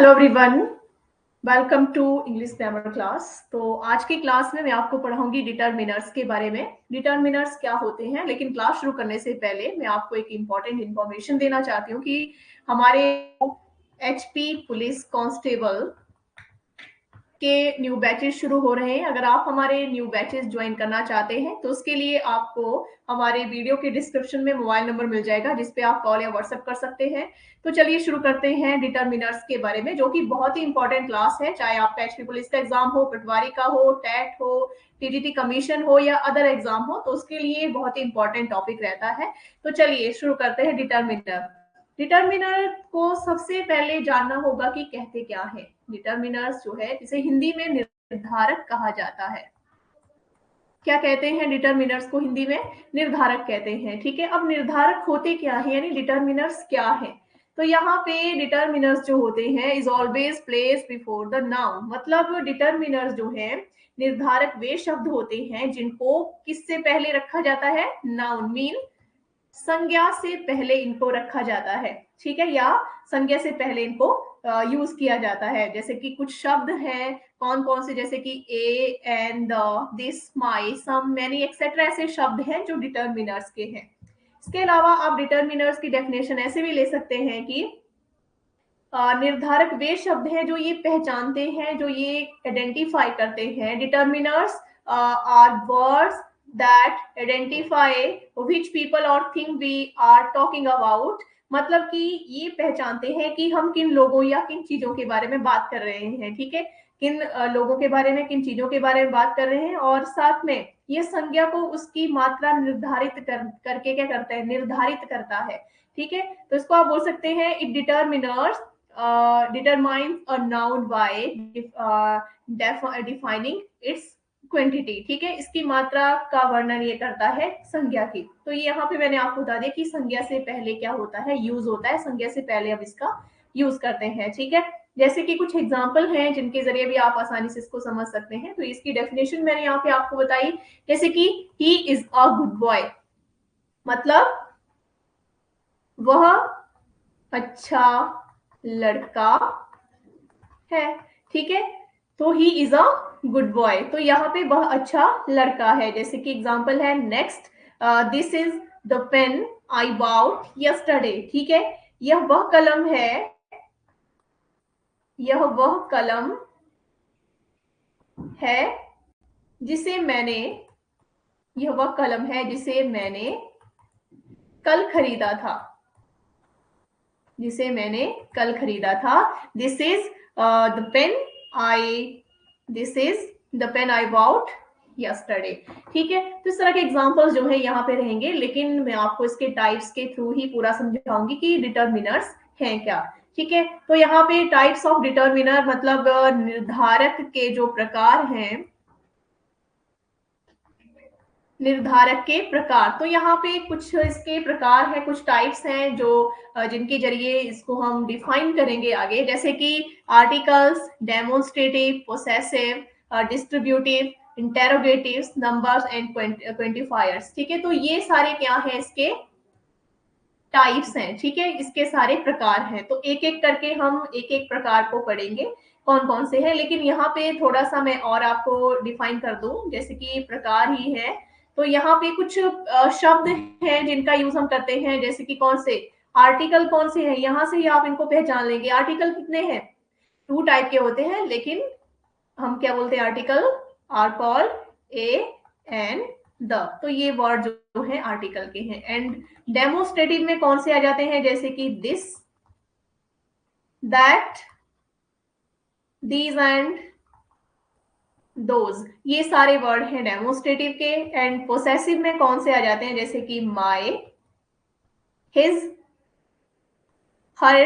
Hello everyone, welcome to English grammar class. तो आज की क्लास में मैं आपको पढ़ाऊंगी डिटरमिनर्स के बारे में। डिटरमिनर्स क्या होते हैं, लेकिन क्लास शुरू करने से पहले मैं आपको एक इम्पॉर्टेंट इन्फॉर्मेशन देना चाहती हूँ कि हमारे एचपी पुलिस कांस्टेबल के न्यू बैचेस शुरू हो रहे हैं। अगर आप हमारे न्यू बैचेस ज्वाइन करना चाहते हैं तो उसके लिए आपको हमारे वीडियो के डिस्क्रिप्शन में मोबाइल नंबर मिल जाएगा, जिसपे आप कॉल या व्हाट्सएप कर सकते हैं। तो चलिए शुरू करते हैं डिटरमिनर्स के बारे में, जो कि बहुत ही इंपॉर्टेंट क्लास है। चाहे आपका एचपी पुलिस का एग्जाम हो, पटवारी का हो, टेट हो, टीजीटी कमीशन हो या अदर एग्जाम हो, तो उसके लिए बहुत ही इंपॉर्टेंट टॉपिक रहता है। तो चलिए शुरू करते हैं डिटरमिनर। डिटरमिनर को सबसे पहले जानना होगा कि कहते क्या है। डिटरमिनर्स जो है, इसे हिंदी में निर्धारक कहा जाता है। क्या कहते हैं डिटरमिनर्स को? हिंदी में निर्धारक कहते हैं। ठीक है, अब निर्धारक होते क्या है, यानी डिटरमिनर्स क्या है? तो यहाँ पे डिटरमिनर्स जो होते हैं is always place before the noun. मतलब डिटरमिनर्स जो है, निर्धारक वे शब्द होते हैं जिनको किससे पहले रखा जाता है? नाउन मीन संज्ञा से पहले इनको रखा जाता है। ठीक है, या संज्ञा से पहले इनको यूज किया जाता है। जैसे कि कुछ शब्द हैं, कौन कौन से, जैसे कि a, and, this, my, some, many etcetera, ऐसे शब्द हैं जो डिटरमिनर्स के हैं। इसके अलावा आप डिटरमिनर्स की डेफिनेशन ऐसे भी ले सकते हैं कि निर्धारक वे शब्द हैं जो ये पहचानते हैं, जो ये आइडेंटिफाई करते हैं। Determiners are words that identify which people और thing we are talking about. मतलब कि ये पहचानते हैं कि हम किन लोगों या किन चीजों के बारे में बात कर रहे हैं। ठीक है, किन लोगों के बारे में, किन चीजों के बारे में बात कर रहे हैं। और साथ में ये संज्ञा को उसकी मात्रा निर्धारित करके क्या करता है? निर्धारित करता है। ठीक है, तो इसको आप बोल सकते हैं it determiners determines a noun by defining its quantity. ठीक है, इसकी मात्रा का वर्णन ये करता है संज्ञा की। तो ये यहाँ पे मैंने आपको बता दिया कि संज्ञा से पहले क्या होता है? यूज होता है। संज्ञा से पहले अब इसका यूज करते हैं। ठीक है, जैसे कि कुछ एग्जाम्पल हैं जिनके जरिए भी आप आसानी से इसको समझ सकते हैं। तो इसकी डेफिनेशन मैंने यहाँ पे आपको बताई। जैसे कि he is a good boy, मतलब वह अच्छा लड़का है। ठीक है, तो he is a good boy, तो यहाँ पे वह अच्छा लड़का है। जैसे कि एग्जाम्पल है next, this is the pen I bought yesterday. ठीक है, यह वह कलम है, यह वह कलम है जिसे मैंने, यह वह कलम है जिसे मैंने कल खरीदा था, जिसे मैंने कल खरीदा था। This is the pen I, this is the pen I bought yesterday. ठीक है, तो इस तरह के एग्जांपल्स जो है यहाँ पे रहेंगे, लेकिन मैं आपको इसके टाइप्स के थ्रू ही पूरा समझाऊंगी कि डिटरमिनर्स हैं क्या। ठीक है, तो यहाँ पे टाइप्स ऑफ डिटरमिनर मतलब निर्धारक के जो प्रकार हैं, निर्धारक के प्रकार। तो यहाँ पे कुछ इसके प्रकार है, कुछ टाइप्स हैं जो जिनके जरिए इसको हम डिफाइन करेंगे आगे। जैसे कि articles, demonstrative, possessive, distributive, interrogative, numbers and quantifiers. ठीक है, तो ये सारे क्या है? इसके टाइप्स हैं। ठीक है, इसके सारे प्रकार हैं। तो एक एक करके हम एक एक प्रकार को पढ़ेंगे कौन कौन से हैं। लेकिन यहाँ पे थोड़ा सा मैं और आपको डिफाइन कर दूं, जैसे कि प्रकार ही है। तो यहाँ पे कुछ शब्द हैं जिनका यूज हम करते हैं। जैसे कि कौन से आर्टिकल, कौन से हैं, यहाँ से ही आप इनको पहचान लेंगे। आर्टिकल कितने हैं? 2 टाइप के होते हैं, लेकिन हम क्या बोलते हैं? Article are called a and the. तो ये वर्ड जो है आर्टिकल के हैं। एंड डेमोस्ट्रेटिव में कौन से आ जाते हैं? जैसे कि this, that, these and those, ये सारे वर्ड हैं डेमोस्ट्रेटिव के। एंड पोसेसिव में कौन से आ जाते हैं? जैसे कि my, his, her,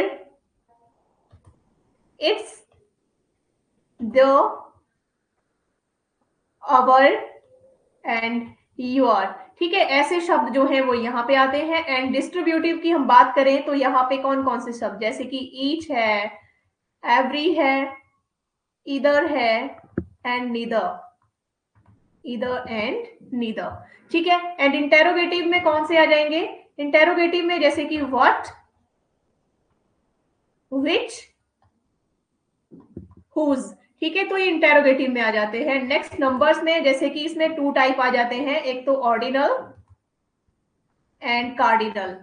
its, the, our and your. ठीक है, ऐसे शब्द जो है वो यहाँ पे आते हैं। एंड डिस्ट्रीब्यूटिव की हम बात करें तो यहाँ पे कौन कौन से शब्द? जैसे कि ईच है, एवरी है, इधर है, एंड नीदर, इधर एंड नीदर। ठीक है, एंड इंटेरोगेटिव में कौन से आ जाएंगे? इंटेरोगेटिव में जैसे कि व्हाट, विच, हुज, ठीक है, तो ये इंटेरोगेटिव में आ जाते हैं। नेक्स्ट नंबर्स में जैसे कि इसमें 2 टाइप आ जाते हैं, एक तो ordinal and cardinal.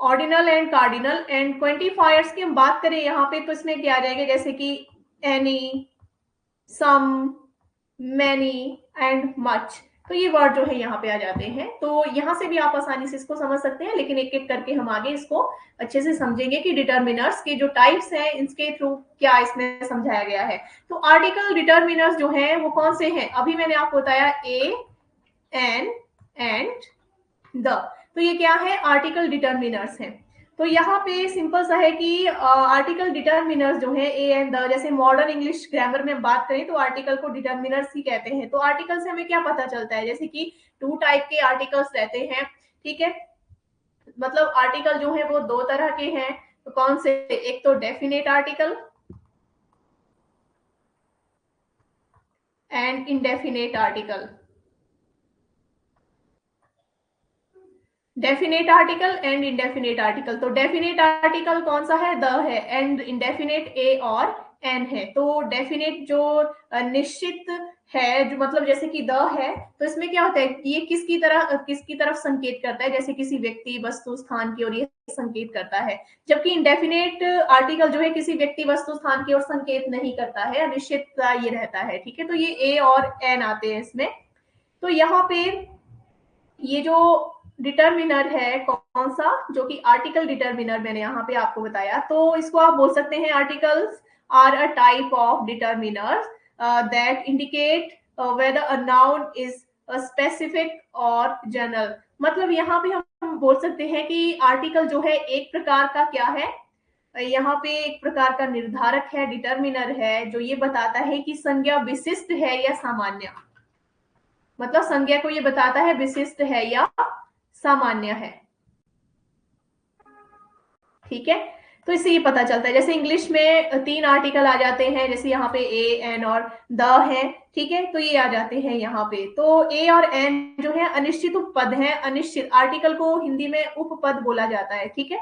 Ordinal and cardinal and quantifiers की हम बात करें यहाँ पे तो इसमें क्या आ जाएंगे, जैसे कि any, some, many and much. तो ये वर्ड जो है यहाँ पे आ जाते हैं। तो यहाँ से भी आप आसानी से इसको समझ सकते हैं, लेकिन एक एक करके हम आगे इसको अच्छे से समझेंगे कि डिटर्मिनर्स के जो टाइप्स हैं इसके थ्रू क्या इसमें समझाया गया है। तो आर्टिकल डिटर्मिनर्स जो हैं वो कौन से हैं, अभी मैंने आपको बताया ए, एन एंड द। तो ये क्या है, आर्टिकल डिटर्मिनर्स हैं। तो यहाँ पे सिंपल सा है कि आर्टिकल डिटर्मिनर्स जो है ए एंड द, जैसे मॉडर्न इंग्लिश ग्रामर में बात करें तो आर्टिकल को डिटर्मिनर्स ही कहते हैं। तो आर्टिकल से हमें क्या पता चलता है, जैसे कि 2 टाइप के आर्टिकल्स रहते हैं, ठीक है, मतलब आर्टिकल जो है वो 2 तरह के हैं। तो कौन से, एक तो definite article and indefinite article. Definite article and indefinite article. तो डेफिनेट आर्टिकल कौन सा है, द है, एंड इंडेफिनेट ए और एन है। तो डेफिनेट जो निश्चित है, जो मतलब जैसे कि द है, तो इसमें क्या होता है, ये किसकी तरफ संकेत करता है, जैसे किसी व्यक्ति, वस्तु, स्थान की ओर ये संकेत करता है। जबकि इंडेफिनेट आर्टिकल जो है किसी व्यक्ति, वस्तु, स्थान की ओर संकेत नहीं करता है, अनिश्चितता ये रहता है, ठीक है। तो ये ए और एन आते हैं इसमें। तो यहाँ पे ये जो डिटर्मिनर है कौन सा, जो कि आर्टिकल डिटर्मिनर मैंने यहाँ पे आपको बताया, तो इसको आप बोल सकते हैं articles are a type of determiner that indicate whether a noun is specific or general. मतलब यहाँ पे हम बोल सकते हैं कि आर्टिकल जो है एक प्रकार का क्या है, यहाँ पे एक प्रकार का निर्धारक है, डिटर्मिनर है, जो ये बताता है कि संज्ञा विशिष्ट है या सामान्य। मतलब संज्ञा को ये बताता है विशिष्ट है या सामान्य है, ठीक है। तो इससे ये पता चलता है, जैसे इंग्लिश में 3 आर्टिकल आ जाते हैं, जैसे यहाँ पे ए, एन और द है, ठीक है, तो ये आ जाते हैं यहाँ पे। तो ए और एन जो है अनिश्चित उपपद है, अनिश्चित आर्टिकल को हिंदी में उपपद बोला जाता है, ठीक है।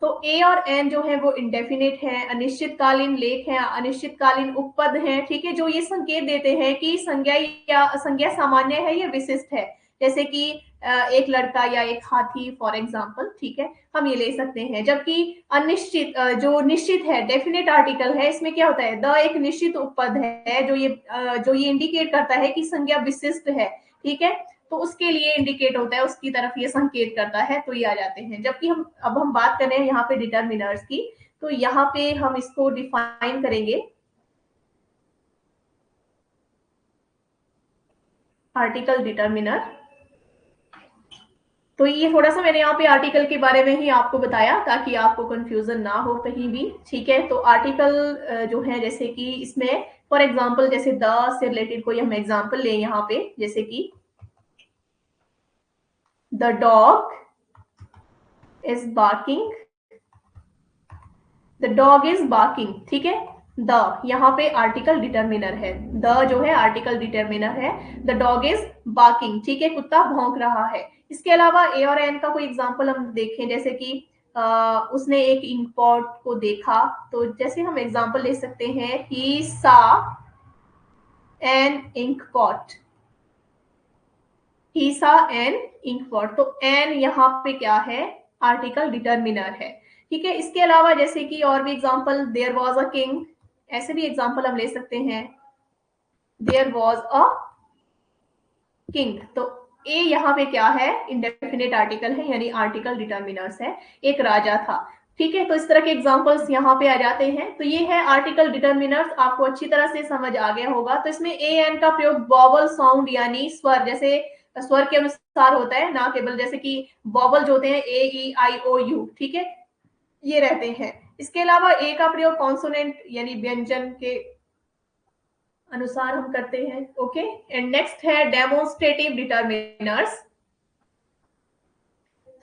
तो ए और एन जो है वो इंडेफिनिट है, अनिश्चितकालीन लेख है, अनिश्चितकालीन उपपद है, ठीक है, जो ये संकेत देते हैं कि संज्ञा या संज्ञा सामान्य है या विशिष्ट है। जैसे कि एक लड़का या एक हाथी फॉर एग्जाम्पल, ठीक है, हम ये ले सकते हैं। जबकि अनिश्चित जो निश्चित है, डेफिनेट आर्टिकल है, इसमें क्या होता है, द एक निश्चित उपपद है जो ये इंडिकेट करता है कि संज्ञा विशिष्ट है, ठीक है। तो उसके लिए इंडिकेट होता है, उसकी तरफ ये संकेत करता है, तो ये आ जाते हैं। जबकि हम बात कर रहे हैं यहाँ पे डिटर्मिनर्स की, तो यहाँ पे हम इसको डिफाइन करेंगे आर्टिकल डिटर्मिनर। तो ये थोड़ा सा मैंने यहाँ पे आर्टिकल के बारे में ही आपको बताया ताकि आपको कंफ्यूजन ना हो कहीं भी, ठीक है। तो आर्टिकल जो है, जैसे कि इसमें फॉर एग्जाम्पल जैसे द से रिलेटेड कोई हम एग्जाम्पल लें यहाँ पे, जैसे कि the dog is barking, the dog is barking, ठीक है। द यहाँ पे आर्टिकल डिटर्मिनर है, द जो है आर्टिकल डिटर्मिनर है, द डॉग इज बार्किंग, ठीक है, कुत्ता भौंक रहा है। इसके अलावा ए और एन का कोई एग्जांपल हम देखें, जैसे कि उसने एक इंक पॉट को देखा, तो जैसे हम एग्जांपल ले सकते हैं, ही सा एन इंक पॉट, ही सा एन इंक पॉट। तो एन यहाँ पे क्या है, आर्टिकल डिटर्मिनर है, ठीक है। इसके अलावा जैसे कि और भी example, there was a king, ऐसे भी एग्जांपल हम ले सकते हैं, देयर वाज अ किंग। तो ए यहाँ पे क्या है, इंडेफिनिट आर्टिकल है, यानी आर्टिकल डिटर्मिनर्स है, एक राजा था, ठीक है। तो इस तरह के एग्जांपल्स यहाँ पे आ जाते हैं। तो ये है आर्टिकल डिटर्मिनर्स, आपको अच्छी तरह से समझ आ गया होगा। तो इसमें ए एन का प्रयोग वॉवल साउंड यानी स्वर, जैसे स्वर के अनुसार होता है, ना केवल जैसे कि वॉवल जो होते हैं ए ई आई ओ यू, ठीक है, ये रहते हैं। इसके अलावा ए का प्रयोग कॉन्सोनेंट यानी व्यंजन के अनुसार हम करते हैं, ओके। एंड नेक्स्ट है डेमोन्स्ट्रेटिव डिटर्मिनर्स।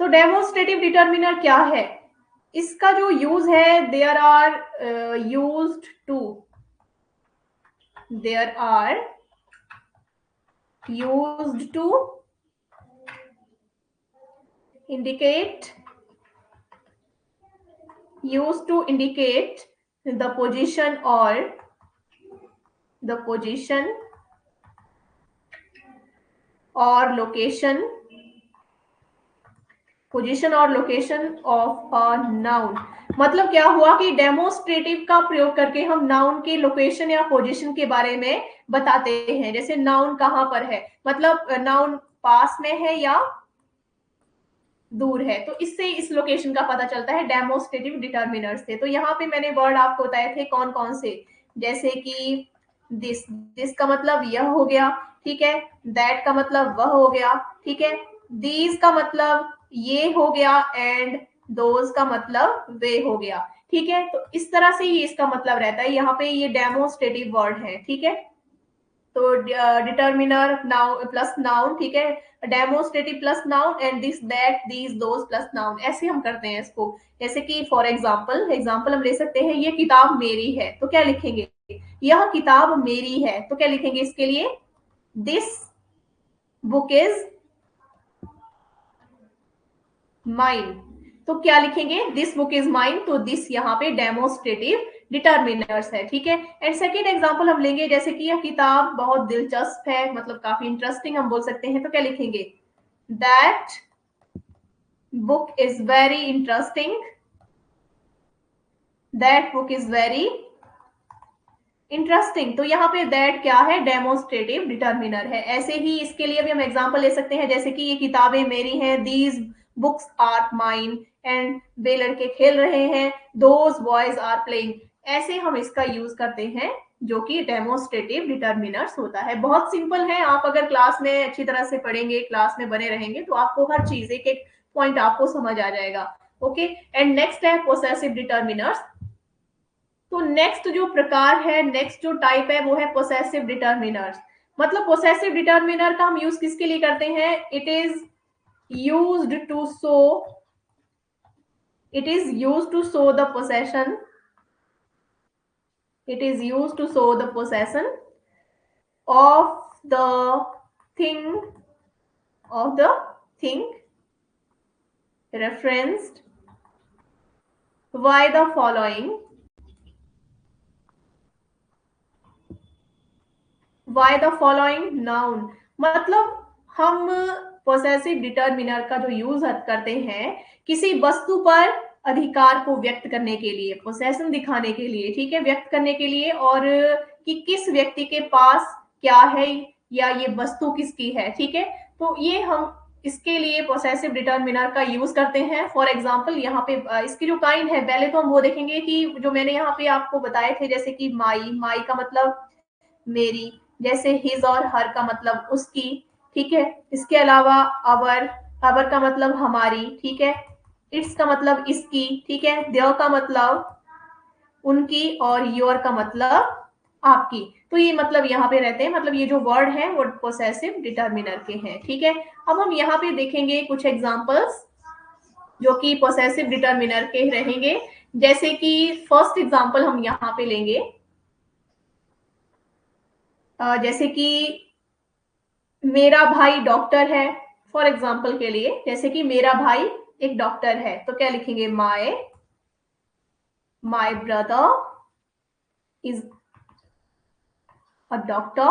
तो डेमोन्स्ट्रेटिव डिटर्मिनर क्या है, इसका जो यूज है, there are used to indicate used to indicate the position or location of a noun. मतलब क्या हुआ कि डेमोस्ट्रेटिव का प्रयोग करके हम नाउन के लोकेशन या पोजीशन के बारे में बताते हैं। जैसे नाउन कहाँ पर है, मतलब नाउन पास में है या दूर है, तो इससे इस लोकेशन का पता चलता है डेमोस्ट्रेटिव डिटर्मिनर से। तो यहाँ पे मैंने वर्ड आपको बताए थे कौन कौन से, जैसे कि दिस का मतलब यह हो गया, ठीक है, दैट का मतलब वह हो गया, ठीक है, दीज का मतलब ये हो गया, एंड दोज का मतलब वे हो गया, ठीक है। तो इस तरह से ही इसका मतलब रहता है। यहाँ पे ये डेमोस्ट्रेटिव वर्ड है, ठीक है। तो डिटर्मिनर नाउन प्लस नाउन, ठीक है, demonstrative plus noun, and this that these those plus noun, ऐसे हम करते हैं इसको। जैसे कि फॉर एग्जाम्पल हम ले सकते हैं, ये किताब मेरी है, तो क्या लिखेंगे, यह किताब मेरी है, तो क्या लिखेंगे इसके लिए, दिस बुक इज माइन। तो क्या लिखेंगे, दिस बुक इज माइन। तो दिस यहाँ पे डेमोस्ट्रेटिव डिटर्मिनर्स है, ठीक है। एंड सेकेंड एग्जांपल हम लेंगे, जैसे कि यह किताब बहुत दिलचस्प है, मतलब काफी इंटरेस्टिंग हम बोल सकते हैं, तो क्या लिखेंगे, that book is very interesting, that book is very interesting. तो यहाँ पे दैट क्या है, डेमोस्ट्रेटिव डिटर्मिनर है। ऐसे ही इसके लिए भी हम एग्जांपल ले सकते हैं, जैसे कि ये किताबें मेरी हैं, these books are mine, and वे लड़के खेल रहे हैं, दोज बॉयज आर प्लेइंग। ऐसे हम इसका यूज करते हैं, जो कि डेमोस्ट्रेटिव डिटर्मिनर्स होता है। बहुत सिंपल है, आप अगर क्लास में अच्छी तरह से पढ़ेंगे, क्लास में बने रहेंगे, तो आपको हर चीज एक एक पॉइंट आपको समझ आ जाएगा। ओके, एंड नेक्स्ट है पोसेसिव डिटर्मिनर्स। तो नेक्स्ट जो प्रकार है, नेक्स्ट जो टाइप है, वो है पोसेसिव डिटर्मिनर्स। मतलब पोसेसिव डिटर्मिनर का हम यूज किसके लिए करते हैं, it is used to show the possession, it is used to show the possession of the thing referenced by the following noun। मतलब हम पोसेसिव डिटर्मिनर का जो यूज करते हैं किसी वस्तु पर अधिकार को व्यक्त करने के लिए, पोसेशन दिखाने के लिए, ठीक है, व्यक्त करने के लिए, और कि किस व्यक्ति के पास क्या है या ये वस्तु किसकी है, ठीक है। तो ये हम इसके लिए पोसेसिव डिटर्मिनर का यूज करते हैं। फॉर एग्जाम्पल यहाँ पे इसकी जो काइंड है, पहले तो हम वो देखेंगे कि जो मैंने यहाँ पे आपको बताए थे, जैसे कि माई का मतलब मेरी, जैसे हिज और हर का मतलब उसकी, ठीक है। इसके अलावा अवर का मतलब हमारी, ठीक है। इट्स का मतलब इसकी, ठीक है। देयर का मतलब उनकी, और योर का मतलब आपकी। तो ये मतलब यहाँ पे रहते हैं, मतलब ये जो वर्ड है वो पोसेसिव डिटर्मिनर के हैं, ठीक है। अब हम यहाँ पे देखेंगे कुछ एग्जांपल्स जो कि पोसेसिव डिटर्मिनर के रहेंगे। जैसे कि फर्स्ट एग्जांपल हम यहाँ पे लेंगे, जैसे कि मेरा भाई डॉक्टर है। फॉर एग्जाम्पल के लिए, जैसे कि मेरा भाई एक डॉक्टर है, तो क्या लिखेंगे, my brother is a doctor,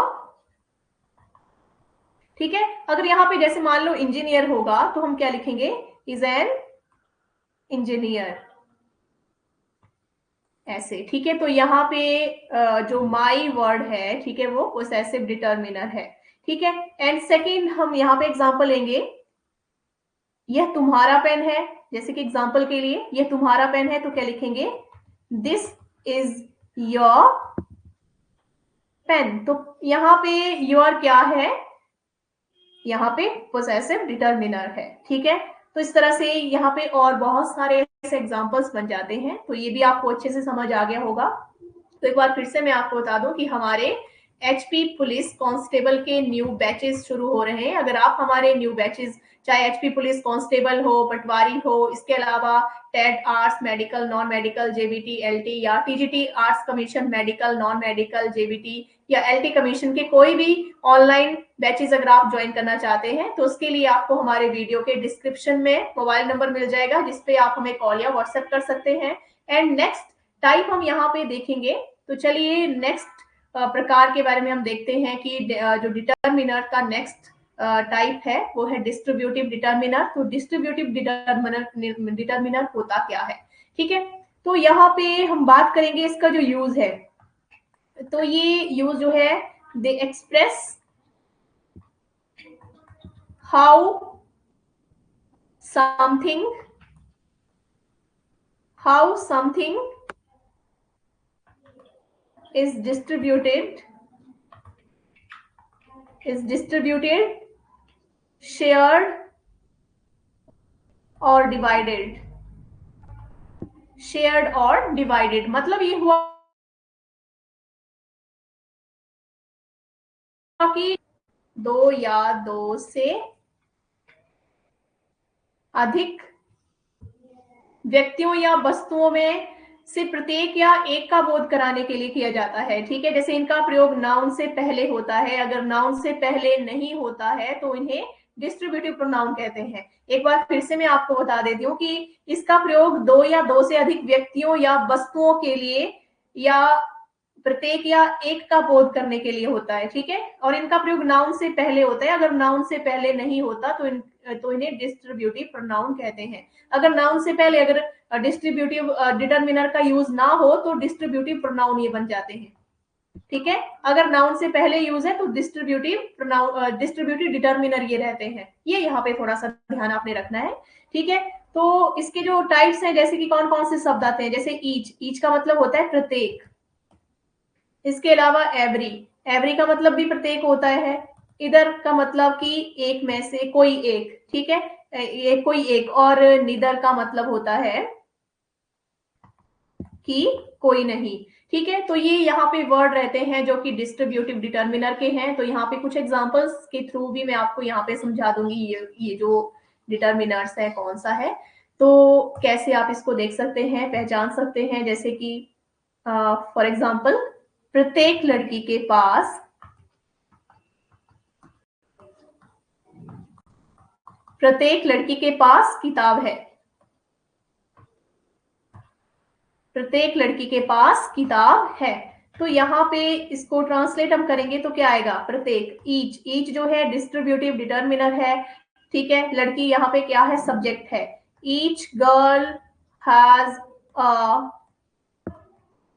ठीक है। अगर यहाँ पे जैसे मान लो इंजीनियर होगा, तो हम क्या लिखेंगे, इज एन इंजीनियर, ऐसे, ठीक है। तो यहाँ पे जो माई वर्ड है, ठीक है, वो पोसेसिव डिटर्मिनर है, ठीक है। एंड सेकेंड हम यहाँ पे एग्जाम्पल लेंगे, यह तुम्हारा पेन है। जैसे कि एग्जाम्पल के लिए, यह तुम्हारा पेन है, तो क्या लिखेंगे, दिस इज योर पेन। तो यहाँ पे योर क्या है, यहाँ पे पोसेसिव डिटर्मिनर है, ठीक है। तो इस तरह से यहाँ पे और बहुत सारे ऐसे एग्जांपल्स बन जाते हैं। तो ये भी आपको अच्छे से समझ आ गया होगा। तो एक बार फिर से मैं आपको बता दूं कि हमारे एचपी पुलिस कांस्टेबल के न्यू बैचेस शुरू हो रहे हैं। अगर आप हमारे न्यू बैचेस, चाहे एचपी पुलिस कांस्टेबल हो, पटवारी हो, इसके अलावा TET arts medical non medical JBT LT, या TGT arts commission medical non medical JBT, या एलटी कमीशन के कोई भी ऑनलाइन बैचेस अगर आप ज्वाइन करना चाहते हैं, तो उसके लिए आपको हमारे वीडियो के डिस्क्रिप्शन में मोबाइल नंबर मिल जाएगा, जिसपे आप हमें कॉल या व्हाट्सएप कर सकते हैं। एंड नेक्स्ट टाइप हम यहाँ पे देखेंगे। तो चलिए नेक्स्ट प्रकार के बारे में हम देखते हैं कि जो डिटर्मिनर का नेक्स्ट टाइप है वो है डिस्ट्रीब्यूटिव डिटर्मिनर। तो डिस्ट्रीब्यूटिव डिटर्मिनर होता क्या है, ठीक है। तो यहाँ पे हम बात करेंगे इसका जो यूज है। तो ये यूज जो है, they express how something is distributed, shared और divided। शेयर्ड और डिवाइडेड मतलब ये हुआ कि दो या दो से अधिक व्यक्तियों या वस्तुओं में से प्रत्येक या एक का बोध कराने के लिए किया जाता है, ठीक है। जैसे इनका प्रयोग नाउन से पहले होता है, अगर नाउन से पहले नहीं होता है तो इन्हें डिस्ट्रीब्यूटिव प्रोनाउन कहते हैं। एक बार फिर से मैं आपको बता देती हूँ कि इसका प्रयोग दो या दो से अधिक व्यक्तियों या वस्तुओं के लिए या प्रत्येक या एक का बोध करने के लिए होता है, ठीक है। और इनका प्रयोग नाउन से पहले होता है, अगर नाउन से पहले नहीं होता तो इन्हें डिस्ट्रीब्यूटिव प्रोनाउन कहते हैं। अगर नाउन से पहले अगर डिस्ट्रीब्यूटिव डिटर्मिनर का यूज ना हो तो डिस्ट्रीब्यूटिव प्रोनाउन ये बन जाते हैं, ठीक है। अगर नाउन से पहले यूज है तो डिस्ट्रीब्यूटिव डिटर्मिनर ये रहते हैं। ये यहाँ पे थोड़ा सा ध्यान आपने रखना है, ठीक है। तो इसके जो टाइप्स हैं, जैसे कि कौन कौन से शब्द आते हैं, जैसे ईच का मतलब होता है प्रत्येक। इसके अलावा एवरी का मतलब भी प्रत्येक होता है। इधर का मतलब कि एक में से कोई एक, ठीक है, ये कोई एक। और निदर का मतलब होता है कि कोई नहीं, ठीक है। तो ये यहाँ पे वर्ड रहते हैं जो कि डिस्ट्रीब्यूटिव डिटर्मिनर के हैं। तो यहाँ पे कुछ एग्जांपल्स के थ्रू भी मैं आपको यहाँ पे समझा दूंगी ये जो डिटर्मिनर्स है कौन सा है, तो कैसे आप इसको देख सकते हैं, पहचान सकते हैं। जैसे कि फॉर एग्जाम्पल, प्रत्येक लड़की के पास किताब है। प्रत्येक लड़की के पास किताब है। तो यहाँ पे इसको ट्रांसलेट हम करेंगे तो क्या आएगा, प्रत्येक। ईच जो है डिस्ट्रीब्यूटिव डिटर्मिनर है, ठीक है। लड़की यहाँ पे क्या है, सब्जेक्ट है। Each girl has a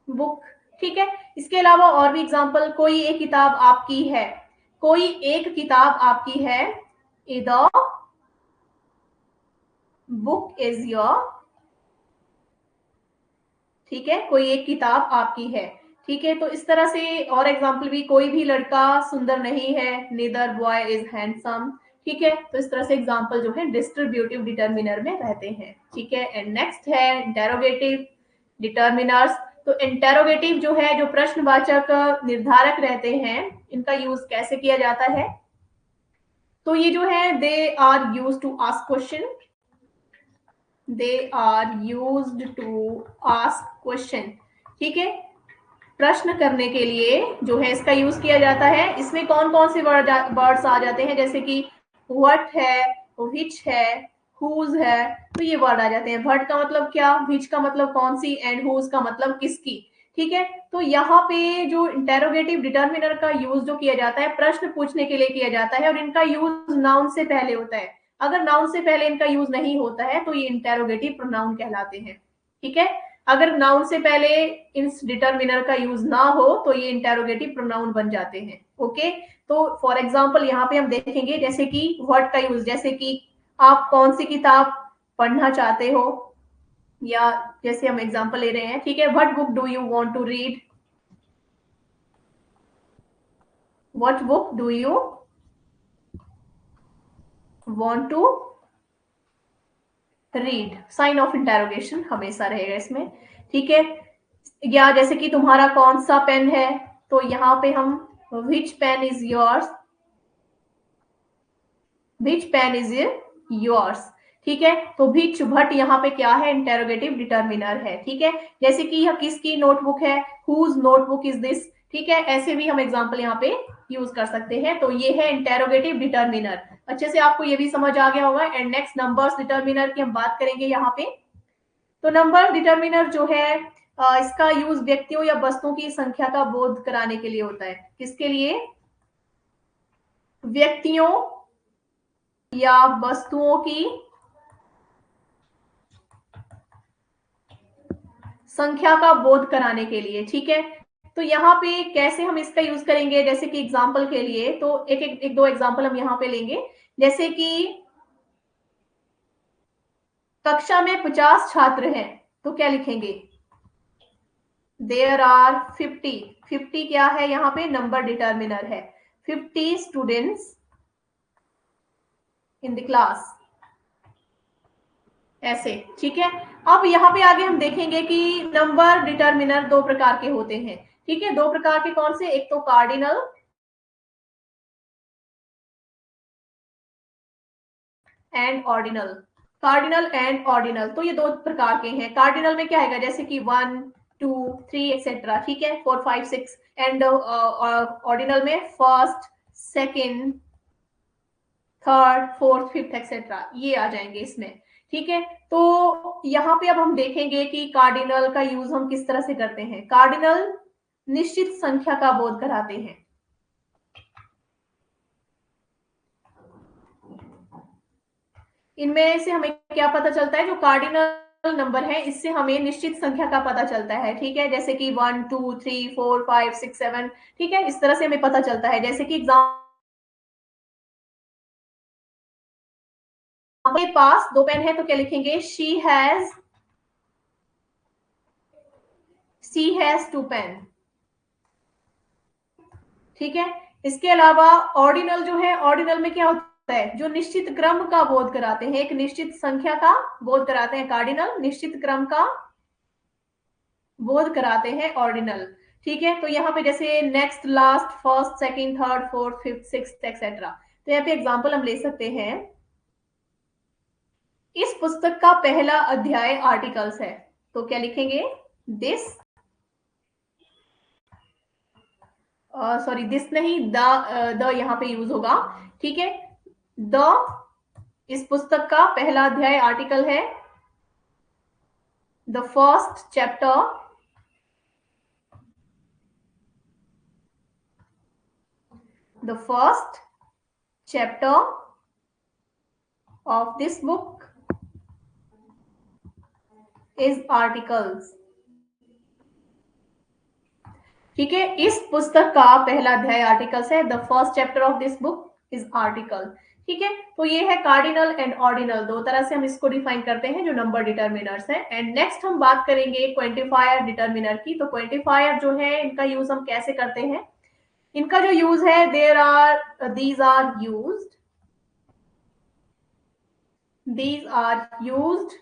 book, ठीक है। इसके अलावा और भी एग्जांपल, कोई एक किताब आपकी है। कोई एक किताब आपकी है, द बुक इज योर, ठीक है। कोई एक किताब आपकी है, ठीक है। तो इस तरह से और एग्जांपल भी, कोई भी लड़का सुंदर नहीं है, नीदर बॉय इज हैंडसम, ठीक है। तो इस तरह से एग्जांपल जो है डिस्ट्रीब्यूटिव डिटर्मिनर में रहते हैं, ठीक है। एंड नेक्स्ट है इंटेरोगेटिव डिटर्मिनर्स। तो इंटेरोगेटिव जो है, जो प्रश्नवाचक निर्धारक रहते हैं, इनका यूज कैसे किया जाता है। तो ये जो है, they are use to ask question, ठीक है। प्रश्न करने के लिए जो है इसका यूज किया जाता है। इसमें कौन कौन से वर्ड्स आ जाते हैं, जैसे कि व्हाट है, विच है, हुज है, तो ये वर्ड आ जाते हैं। व्हाट का मतलब क्या, विच का मतलब कौन सी, एंड हुज का मतलब किसकी, ठीक है। तो यहाँ पे जो इंटेरोगेटिव डिटर्मिनर का यूज जो किया जाता है, प्रश्न पूछने के लिए किया जाता है, और इनका यूज नाउन से पहले होता है। अगर नाउन से पहले इनका यूज नहीं होता है तो ये इंटेरोगेटिव प्रोनाउन कहलाते हैं, ठीक है। अगर नाउन से पहले इस डिटर्मिनर का यूज ना हो तो ये इंटेरोगेटिव प्रोनाउन बन जाते हैं, ओके। तो फॉर एग्जांपल यहाँ पे हम देखेंगे, जैसे कि व्हाट का यूज, जैसे कि आप कौन सी किताब पढ़ना चाहते हो, या जैसे हम एग्जांपल ले रहे हैं, ठीक है, what book do you want to read, what book do you want to read, sign of interrogation हमेशा रहेगा इसमें, ठीक है। या जैसे कि तुम्हारा कौन सा पेन है, तो यहाँ पे हम which pen is yours, which pen is yours, ठीक है। तो विच भट यहाँ पे क्या है, इंटेरोगेटिव डिटर्मिनर है, ठीक है। जैसे कि यह किसकी नोटबुक है, हुज नोटबुक इज दिस, ठीक है। ऐसे भी हम एग्जांपल यहाँ पे यूज कर सकते हैं। तो ये है इंटेरोगेटिव डिटर्मिनर। अच्छे से आपको ये भी समझ आ गया होगा। एंड नेक्स्ट नंबर्स डिटर्मिनर की हम बात करेंगे यहाँ पे। तो नंबर डिटर्मिनर जो है, इसका यूज व्यक्तियों या वस्तुओं की संख्या का बोध कराने के लिए होता है। किसके लिए? व्यक्तियों या वस्तुओं की संख्या का बोध कराने के लिए। ठीक है, तो यहाँ पे कैसे हम इसका यूज करेंगे, जैसे कि एग्जाम्पल के लिए, तो एक दो एग्जाम्पल हम यहाँ पे लेंगे। जैसे कि कक्षा में 50 छात्र हैं, तो क्या लिखेंगे? There are 50। 50 क्या है? यहाँ पे नंबर डिटर्मिनर है। 50 स्टूडेंट्स इन द क्लास, ऐसे। ठीक है, अब यहाँ पे आगे हम देखेंगे कि नंबर डिटर्मिनर दो प्रकार के होते हैं। ठीक है, दो प्रकार के कौन से? एक तो cardinal and ordinal. Cardinal and ordinal, तो ये दो प्रकार के हैं। कार्डिनल में क्या आएगा? जैसे कि 1 2 3 एक्सेट्रा। ठीक है, 4 5 6। एंड ऑर्डिनल में first, second, third, fourth, fifth etcetera, ये आ जाएंगे इसमें। ठीक है, तो यहाँ पे अब हम देखेंगे कि कार्डिनल का यूज हम किस तरह से करते हैं। कार्डिनल निश्चित संख्या का बोध कराते हैं। इनमें से हमें क्या पता चलता है? जो कार्डिनल नंबर है, इससे हमें निश्चित संख्या का पता चलता है। ठीक है, जैसे कि 1 2 3 4 5 6 7। ठीक है, इस तरह से हमें पता चलता है। जैसे कि एग्जाम के पास दो पेन है, तो क्या लिखेंगे? She has two pen. ठीक है, इसके अलावा ऑर्डिनल जो है, ऑर्डिनल में क्या होता है? जो निश्चित क्रम का बोध कराते हैं, एक निश्चित संख्या का बोध कराते हैं कार्डिनल, निश्चित क्रम का बोध कराते हैं ऑर्डिनल। ठीक है, तो यहाँ पे जैसे next, last, first, second, third, fourth, fifth, sixth etcetera. तो यहाँ पे एग्जांपल हम ले सकते हैं। इस पुस्तक का पहला अध्याय आर्टिकल्स है, तो क्या लिखेंगे? दिस, सॉरी दिस नहीं, द यहाँ पे यूज होगा। ठीक है, द, इस पुस्तक का पहला अध्याय आर्टिकल है। The first chapter the first chapter of this book is articles। ठीक है, इस पुस्तक का पहला अध्याय आर्टिकल्स है। The first chapter of this book is article. ठीक है, तो ये है कार्डिनल एंड ऑर्डिनल, दो तरह से हम इसको डिफाइन करते हैं जो नंबर डिटर्मिनर्स हैं। एंड नेक्स्ट हम बात करेंगे क्वांटिफायर डिटर्मिनर की। तो क्वांटिफायर जो है, इनका यूज हम कैसे करते हैं? इनका जो यूज है, these are used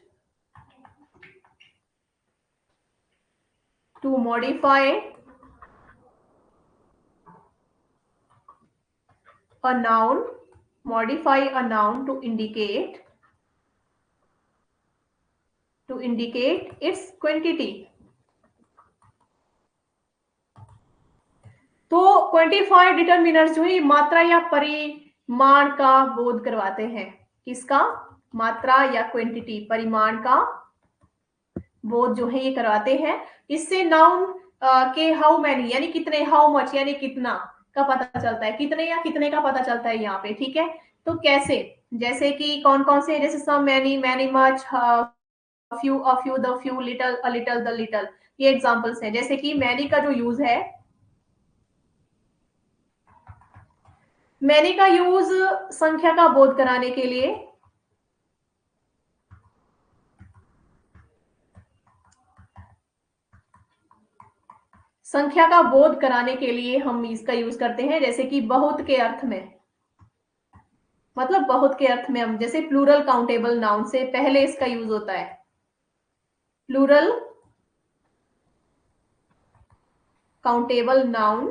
to modify a noun, to indicate its quantity। तो क्वांटिफायर डिटर्मिनर्स जो है, मात्रा या परिमाण का बोध करवाते हैं। किसका? मात्रा या क्वांटिटी, परिमाण का बोध जो है ये करवाते हैं। इससे नाउन के हाउ मैनी यानी कितने, हाउ मच यानी कितना का पता चलता है। कितने या कितने का पता चलता है यहाँ पे। ठीक है, तो कैसे? जैसे कि कौन कौन से? जैसे some, many, many much, few, a few, the few, little, a little, the little, ये एग्जांपल्स हैं। जैसे कि मैनी का जो यूज है, मैनी का यूज संख्या का बोध कराने के लिए, संख्या का बोध कराने के लिए हम इसका यूज करते हैं। जैसे कि बहुत के अर्थ में, मतलब बहुत के अर्थ में हम, जैसे प्लूरल काउंटेबल नाउन से पहले इसका यूज होता है। प्लूरल काउंटेबल नाउन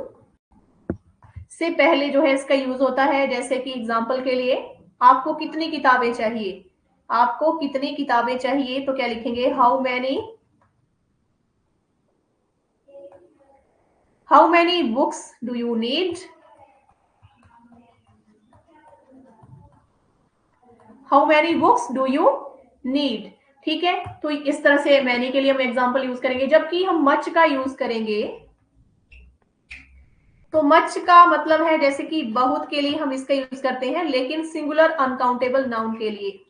से पहले जो है इसका यूज होता है। जैसे कि एग्जांपल के लिए, आपको कितनी किताबें चाहिए? आपको कितनी किताबें चाहिए, तो क्या लिखेंगे? How many books do you need? How many books do you need? ठीक है, तो इस तरह से मैनी के लिए हम एग्जाम्पल यूज करेंगे। जबकि हम मच का यूज करेंगे तो मच का मतलब है जैसे कि बहुत के लिए हम इसका यूज करते हैं, लेकिन सिंगुलर अनकाउंटेबल नाउन के लिए।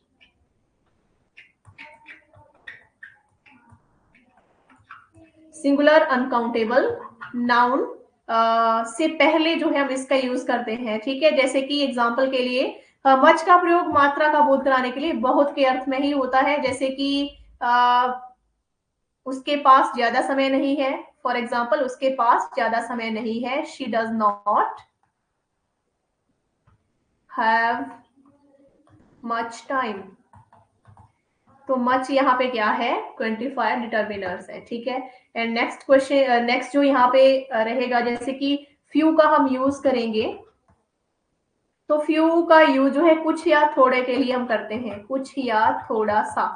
सिंगुलर अनकाउंटेबल नाउन से पहले जो है हम इसका यूज करते हैं। ठीक है, जैसे कि एग्जाम्पल के लिए मच का प्रयोग मात्रा का बोध कराने के लिए बहुत के अर्थ में ही होता है। जैसे कि उसके पास ज्यादा समय नहीं है, फॉर एग्जाम्पल उसके पास ज्यादा समय नहीं है, she does not have much time. तो मच यहाँ पे क्या है, क्वांटिफायर डिटर्मिनर्स है। ठीक है, एंड नेक्स्ट क्वेश्चन, नेक्स्ट जो यहाँ पे रहेगा, जैसे कि फ्यू का हम यूज करेंगे। तो फ्यू का यूज जो है कुछ या थोड़े के लिए हम करते हैं, कुछ या थोड़ा सा।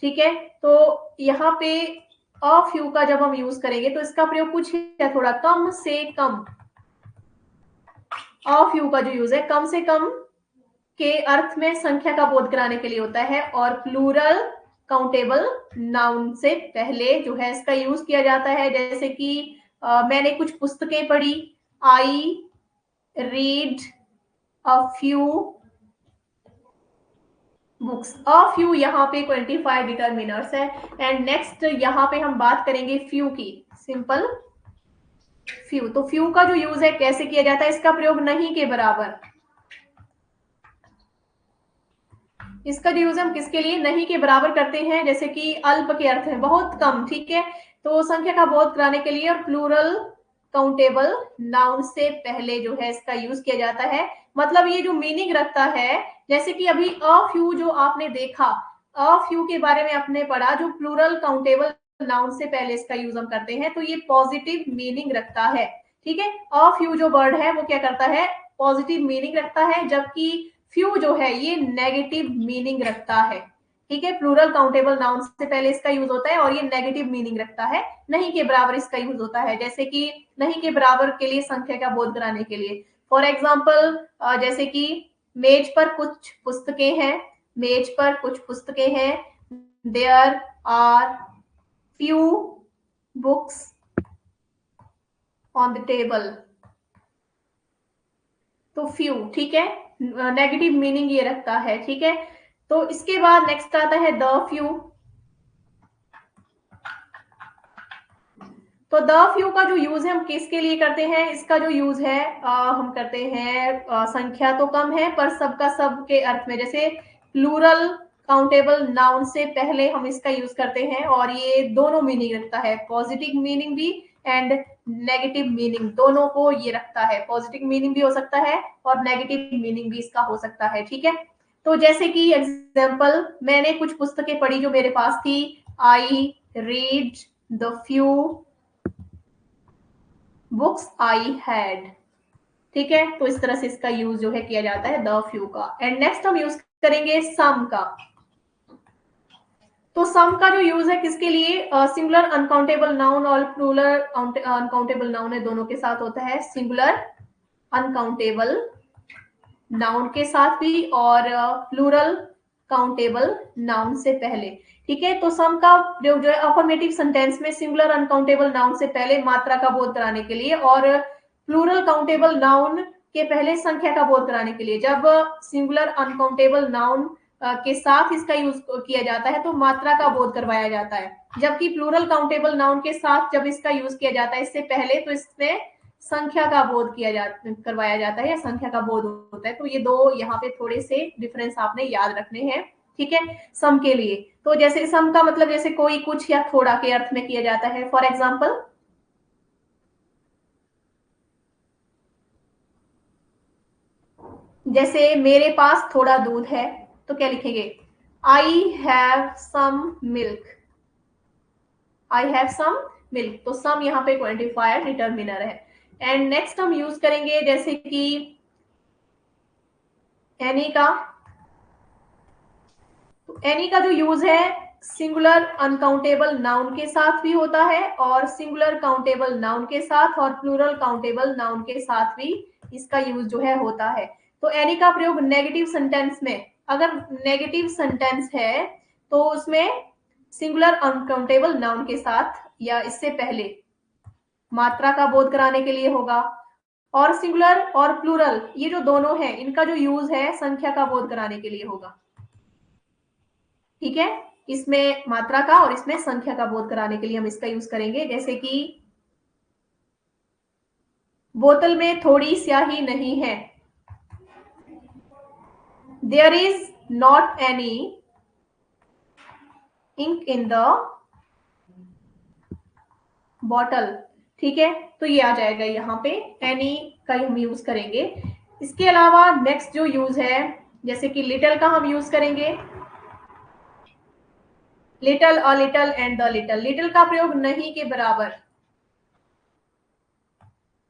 ठीक है, तो यहाँ पे अ फ्यू का जब हम यूज करेंगे तो इसका प्रयोग कुछ या थोड़ा, कम से कम। अ फ्यू का जो यूज है कम से कम के अर्थ में संख्या का बोध कराने के लिए होता है, और प्लूरल काउंटेबल नाउन से पहले जो है इसका यूज किया जाता है। जैसे कि मैंने कुछ पुस्तकें पढ़ी, I read a few books. A few यहाँ पे क्वांटिफाइड डिटर्मिनर्स है। एंड नेक्स्ट यहाँ पे हम बात करेंगे फ्यू की, सिंपल फ्यू। तो फ्यू का जो यूज है कैसे किया जाता है, इसका प्रयोग नहीं के बराबर। इसका जो यूज हम किसके लिए, नहीं के बराबर करते हैं, जैसे कि अल्प के अर्थ है बहुत कम। ठीक है, तो संख्या का बोध कराने के लिए, और प्लूरल काउंटेबल नाउन से पहले जो है इसका यूज किया जाता है। मतलब ये जो मीनिंग रखता है, जैसे कि अभी अ फ्यू जो आपने देखा, अ फ्यू के बारे में आपने पढ़ा, जो प्लूरल काउंटेबल नाउन से पहले इसका यूज हम करते हैं, तो ये पॉजिटिव मीनिंग रखता है। ठीक है, अ फ्यू जो वर्ड है वो क्या करता है, पॉजिटिव मीनिंग रखता है, जबकि फ्यू जो है ये नेगेटिव मीनिंग रखता है। ठीक है, प्लूरल काउंटेबल नाउन से पहले इसका यूज होता है और ये नेगेटिव मीनिंग रखता है, नहीं के बराबर इसका यूज होता है। जैसे कि नहीं के बराबर के लिए संख्या का बोध कराने के लिए, फॉर एग्जाम्पल जैसे कि मेज पर कुछ पुस्तकें हैं, मेज पर कुछ पुस्तकें हैं, there are few books on the table. तो फ्यू, ठीक है, नेगेटिव मीनिंग ये रखता है। ठीक है, तो इसके बाद नेक्स्ट आता है द फ्यू। तो द फ्यू का जो यूज है हम किसके लिए करते हैं, इसका जो यूज है हम करते हैं संख्या तो कम है पर सबका सब के अर्थ में। जैसे प्लूरल काउंटेबल नाउन से पहले हम इसका यूज करते हैं, और ये दोनों मीनिंग रखता है, पॉजिटिव मीनिंग भी एंड नेगेटिव मीनिंग, दोनों को ये रखता है। पॉजिटिव मीनिंग भी हो सकता है और नेगेटिव मीनिंग भी इसका हो सकता है। ठीक है, तो जैसे कि एग्जाम्पल, मैंने कुछ पुस्तकें पढ़ी जो मेरे पास थी, I read the few books I had. ठीक है, तो इस तरह से इसका यूज जो है किया जाता है द फ्यू का। एंड नेक्स्ट हम यूज करेंगे सम का। तो सम का जो यूज है किसके लिए, सिंगुलर अनकाउंटेबल नाउन और प्लूरल अनकाउंटेबल नाउन है, दोनों के साथ होता है। सिंगुलर अनकाउंटेबल नाउन के साथ भी और प्लूरल काउंटेबल नाउन से पहले। ठीक है, तो सम का प्रयोग जो है अफर्मेटिव सेंटेंस में सिंगुलर अनकाउंटेबल नाउन से पहले मात्रा का बोध कराने के लिए, और प्लूरल काउंटेबल नाउन के पहले संख्या का बोध कराने के लिए। जब सिंगुलर अनकाउंटेबल नाउन के साथ इसका यूज किया जाता है तो मात्रा का बोध करवाया जाता है, जबकि प्लूरल काउंटेबल नाउन के साथ जब इसका यूज किया जाता है इससे पहले, तो इसमें संख्या का बोध किया करवाया जाता है, या संख्या का बोध होता है। तो ये दो यहाँ पे थोड़े से डिफरेंस आपने याद रखने हैं। ठीक है, सम के लिए, तो जैसे सम का मतलब जैसे कोई कुछ या थोड़ा के अर्थ में किया जाता है। फॉर एग्जाम्पल, जैसे मेरे पास थोड़ा दूध है, तो क्या लिखेंगे, I have some milk. I have some milk, तो सम यहाँ पे क्वांटिफायर डिटर्मिनर है। एंड नेक्स्ट हम यूज करेंगे जैसे कि एनी का। तो एनी का जो यूज है सिंगुलर अनकाउंटेबल नाउन के साथ भी होता है, और सिंगुलर काउंटेबल नाउन के साथ, और प्लूरल काउंटेबल नाउन के साथ भी इसका यूज जो है होता है। तो एनी का प्रयोग नेगेटिव सेंटेंस में, अगर नेगेटिव सेंटेंस है तो उसमें सिंगुलर अनकाउंटेबल नाउन के साथ या इससे पहले मात्रा का बोध कराने के लिए होगा, और सिंगुलर और प्लूरल ये जो दोनों है इनका जो यूज है संख्या का बोध कराने के लिए होगा। ठीक है, इसमें मात्रा का और इसमें संख्या का बोध कराने के लिए हम इसका यूज करेंगे। जैसे कि बोतल में थोड़ी स्याही नहीं है, there is not any ink in the bottle. ठीक है, तो ये आ जाएगा यहाँ पे, एनी का हम यूज करेंगे। इसके अलावा नेक्स्ट जो यूज है, जैसे कि लिटल का हम यूज करेंगे, little, a little and the little. Little का प्रयोग नहीं के बराबर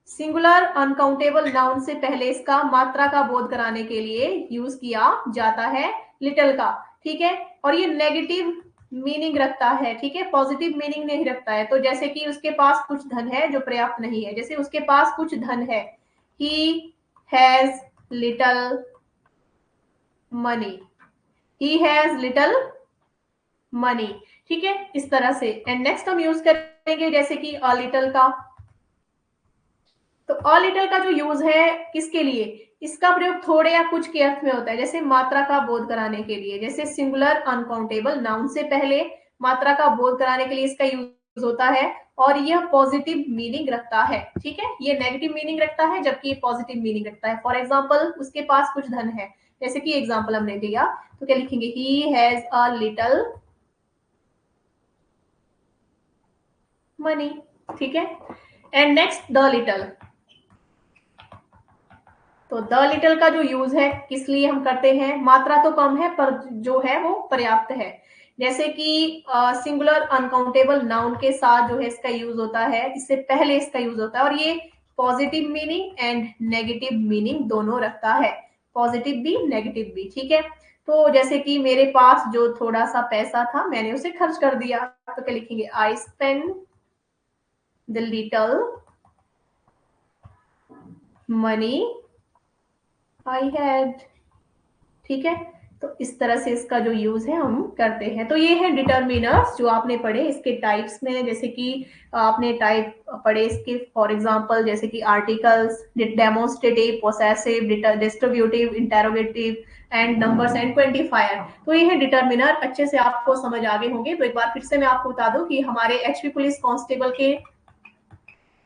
सिंगुलर अनकाउंटेबल नाउन से पहले इसका मात्रा का बोध कराने के लिए यूज किया जाता है लिटल का। ठीक है, और ये नेगेटिव मीनिंग रखता है, ठीक है, पॉजिटिव मीनिंग नहीं रखता है। तो जैसे कि उसके पास कुछ धन है जो पर्याप्त नहीं है, जैसे उसके पास कुछ धन है, he has little money, he has little money. ठीक है, इस तरह से। एंड नेक्स्ट हम यूज करेंगे जैसे कि अ लिटल का। तो अ लिटल का जो यूज है किसके लिए, इसका प्रयोग थोड़े या कुछ के अर्थ में होता है, जैसे मात्रा का बोध कराने के लिए। जैसे सिंगुलर अनकाउंटेबल नाउन से पहले मात्रा का बोध कराने के लिए इसका यूज होता है, और यह पॉजिटिव मीनिंग रखता है। ठीक है, ये नेगेटिव मीनिंग रखता है जबकि ये पॉजिटिव मीनिंग रखता है। फॉर एग्जाम्पल, उसके पास कुछ धन है, जैसे कि एग्जाम्पल हमने दिया, तो क्या लिखेंगे, he has a little money. ठीक है, एंड नेक्स्ट द लिटल। तो द लिटल का जो यूज है किस लिए हम करते हैं, मात्रा तो कम है पर जो है वो पर्याप्त है। जैसे कि सिंगुलर अनकाउंटेबल नाउन के साथ जो है इसका यूज होता है, इससे पहले इसका यूज होता है, और ये positive meaning and negative meaning दोनों रखता है, पॉजिटिव भी नेगेटिव भी। ठीक है, तो जैसे कि मेरे पास जो थोड़ा सा पैसा था मैंने उसे खर्च कर दिया, तो क्या लिखेंगे, I spend the little money I had. ठीक है, तो इस तरह से इसका जो यूज है हम करते हैं। तो ये है डिटर्मिनर्स जो आपने पढ़े इसके टाइप्स में। जैसे कि आपने टाइप पढ़े इसके, फॉर एग्जांपल जैसे कि articles, demonstrative, possessive, distributive, interrogative and numbers and quantifier. तो ये है डिटर्मिनर, अच्छे से आपको समझ आ गए होंगे। तो एक बार फिर से मैं आपको बता दूं कि हमारे एचपी पुलिस कांस्टेबल के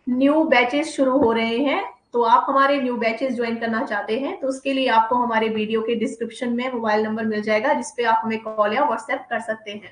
न्यू बैचेस शुरू हो रहे हैं। तो आप हमारे न्यू बैचेस ज्वाइन करना चाहते हैं तो उसके लिए आपको हमारे वीडियो के डिस्क्रिप्शन में मोबाइल नंबर मिल जाएगा, जिसपे आप हमें कॉल या व्हाट्सएप कर सकते हैं।